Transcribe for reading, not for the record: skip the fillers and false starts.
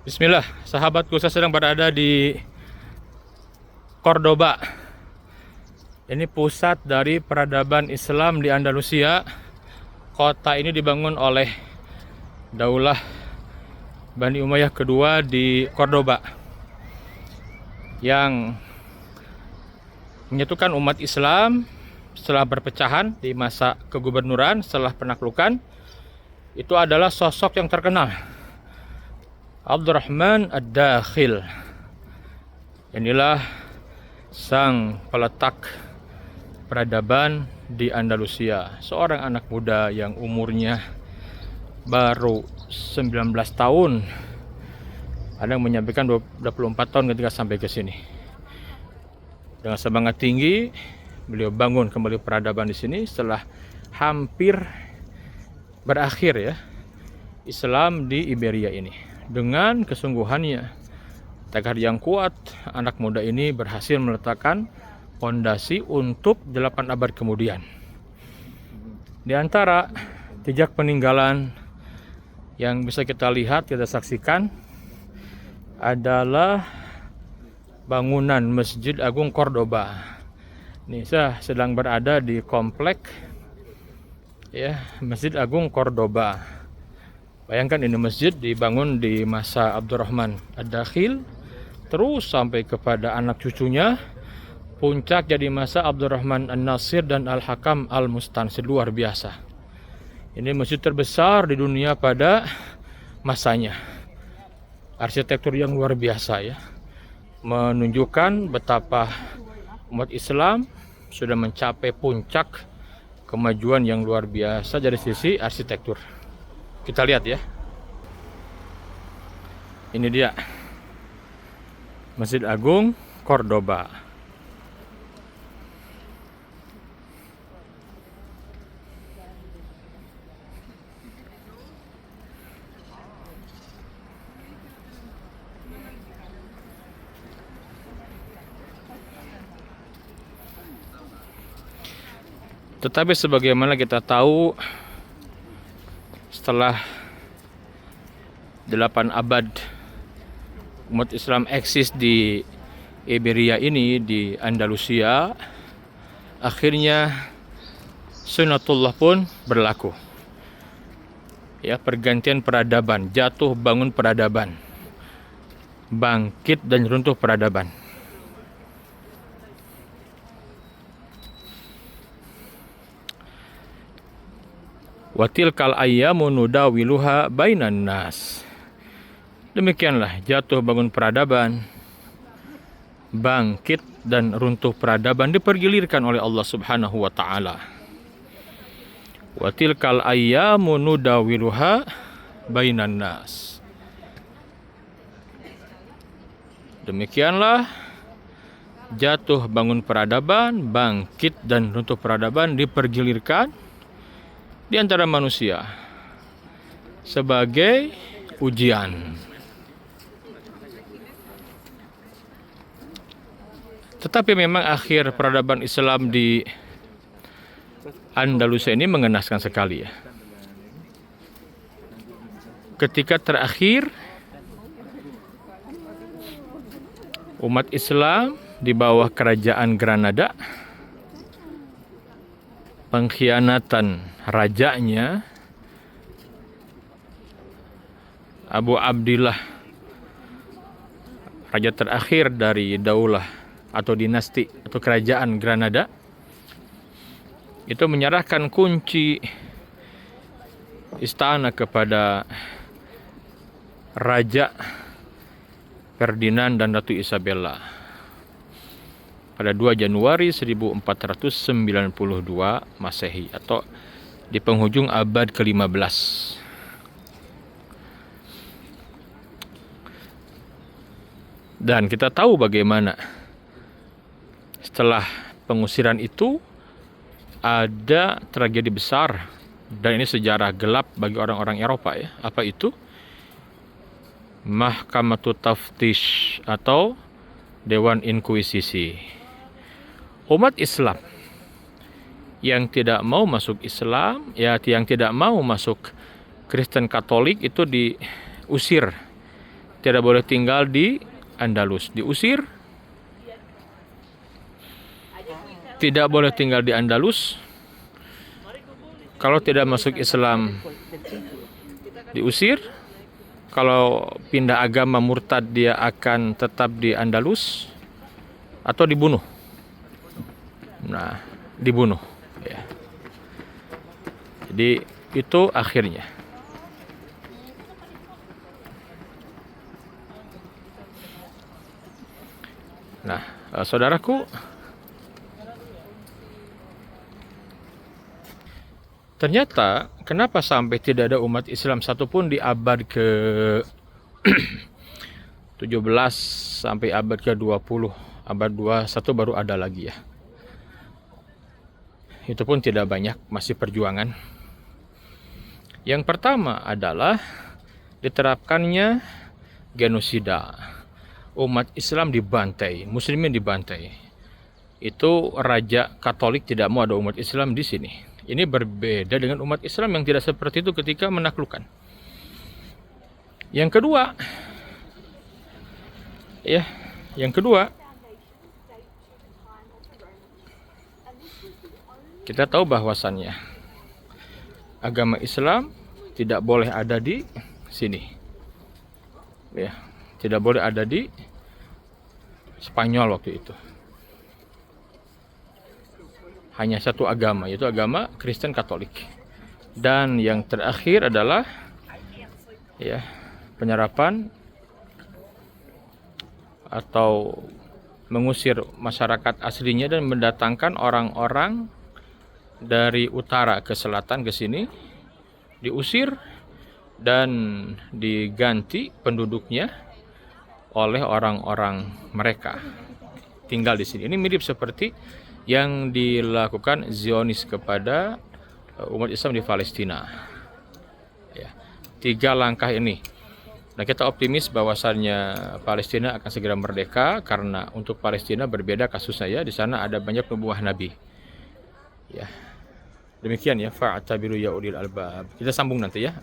Bismillah, sahabatku, saya sedang berada di Cordoba. Ini pusat dari peradaban Islam di Andalusia. Kota ini dibangun oleh Daulah Bani Umayyah kedua di Cordoba yang menyatukan umat Islam setelah berpecahan di masa kegubernuran, setelah penaklukan. Itu adalah sosok yang terkenal, Abdurrahman Ad-Dakhil. Inilah sang peletak peradaban di Andalusia, seorang anak muda yang umurnya baru 19 tahun. Ada yang menyampaikan 24 tahun ketika sampai ke sini. Dengan semangat tinggi, beliau bangun kembali peradaban di sini setelah hampir berakhir ya Islam di Iberia ini. Dengan kesungguhannya, tekad yang kuat, anak muda ini berhasil meletakkan fondasi untuk 8 abad kemudian. Di antara jejak peninggalan yang bisa kita lihat, kita saksikan adalah bangunan Masjid Agung Cordoba. Ini saya sedang berada di komplek ya Masjid Agung Cordoba. Bayangkan, ini masjid dibangun di masa Abdurrahman Ad-Dakhil, terus sampai kepada anak cucunya. Puncak jadi masa Abdurrahman An-Nasir dan Al-Hakam Al-Mustansir. Luar biasa. Ini masjid terbesar di dunia pada masanya. Arsitektur yang luar biasa ya, menunjukkan betapa umat Islam sudah mencapai puncak kemajuan yang luar biasa dari sisi arsitektur. Kita lihat ya. Ini dia Masjid Agung Cordoba. Tetapi sebagaimana kita tahu, setelah 8 abad umat Islam eksis di Iberia ini, di Andalusia, akhirnya sunnatullah pun berlaku. Ya, pergantian peradaban, jatuh bangun peradaban, bangkit dan runtuh peradaban. Watilkal ayyamu nudawiluha bainan nas. Demikianlah jatuh bangun peradaban, bangkit dan runtuh peradaban dipergilirkan oleh Allah Subhanahu wa taala. Watilkal ayyamu nudawiluha bainan nas. Demikianlah jatuh bangun peradaban, bangkit dan runtuh peradaban dipergilirkan di antara manusia sebagai ujian. Tetapi memang akhir peradaban Islam di Andalusia ini mengenaskan sekali ya. Ketika terakhir umat Islam di bawah kerajaan Granada, pengkhianatan rajanya Abu Abdillah, raja terakhir dari daulah atau dinasti atau kerajaan Granada, itu menyerahkan kunci istana kepada Raja Ferdinand dan Ratu Isabella pada 2 Januari 1492 Masehi atau di penghujung abad ke-15. Dan kita tahu bagaimana setelah pengusiran itu ada tragedi besar, dan ini sejarah gelap bagi orang-orang Eropa ya. Apa itu? Mahkamatut Taftish atau Dewan Inkuisisi. Umat Islam yang tidak mau masuk Islam, ya yang tidak mau masuk Kristen Katolik itu diusir tidak boleh tinggal di Andalus, diusir. Tidak boleh tinggal di Andalus. Kalau tidak masuk Islam, diusir. Kalau pindah agama murtad, dia akan tetap di Andalus atau dibunuh. Nah, dibunuh. Ya. Jadi itu akhirnya. Nah, saudaraku, ternyata kenapa sampai tidak ada umat Islam satupun di abad ke 17 sampai abad ke 20, abad 21 baru ada lagi ya. Itu pun tidak banyak, masih perjuangan. Yang pertama adalah diterapkannya genosida. Umat Islam dibantai, muslimin dibantai. Itu Raja Katolik tidak mau ada umat Islam di sini. Ini berbeda dengan umat Islam yang tidak seperti itu ketika menaklukkan. Yang kedua, kita tahu bahwasannya agama Islam tidak boleh ada di sini. Ya, tidak boleh ada di Spanyol waktu itu. Hanya satu agama, yaitu agama Kristen Katolik. Dan yang terakhir adalah ya, penyerapan atau mengusir masyarakat aslinya dan mendatangkan orang-orang dari utara ke selatan ke sini, diusir dan diganti penduduknya oleh orang-orang mereka tinggal di sini. Ini mirip seperti yang dilakukan Zionis kepada umat Islam di Palestina. Ya, 3 langkah ini. Nah, kita optimis bahwasannya Palestina akan segera merdeka karena untuk Palestina berbeda kasusnya ya. Di sana ada banyak nubuah nabi. Ya. Demikian ya, fa'tabiru ya ulil albab. Kita sambung nanti ya.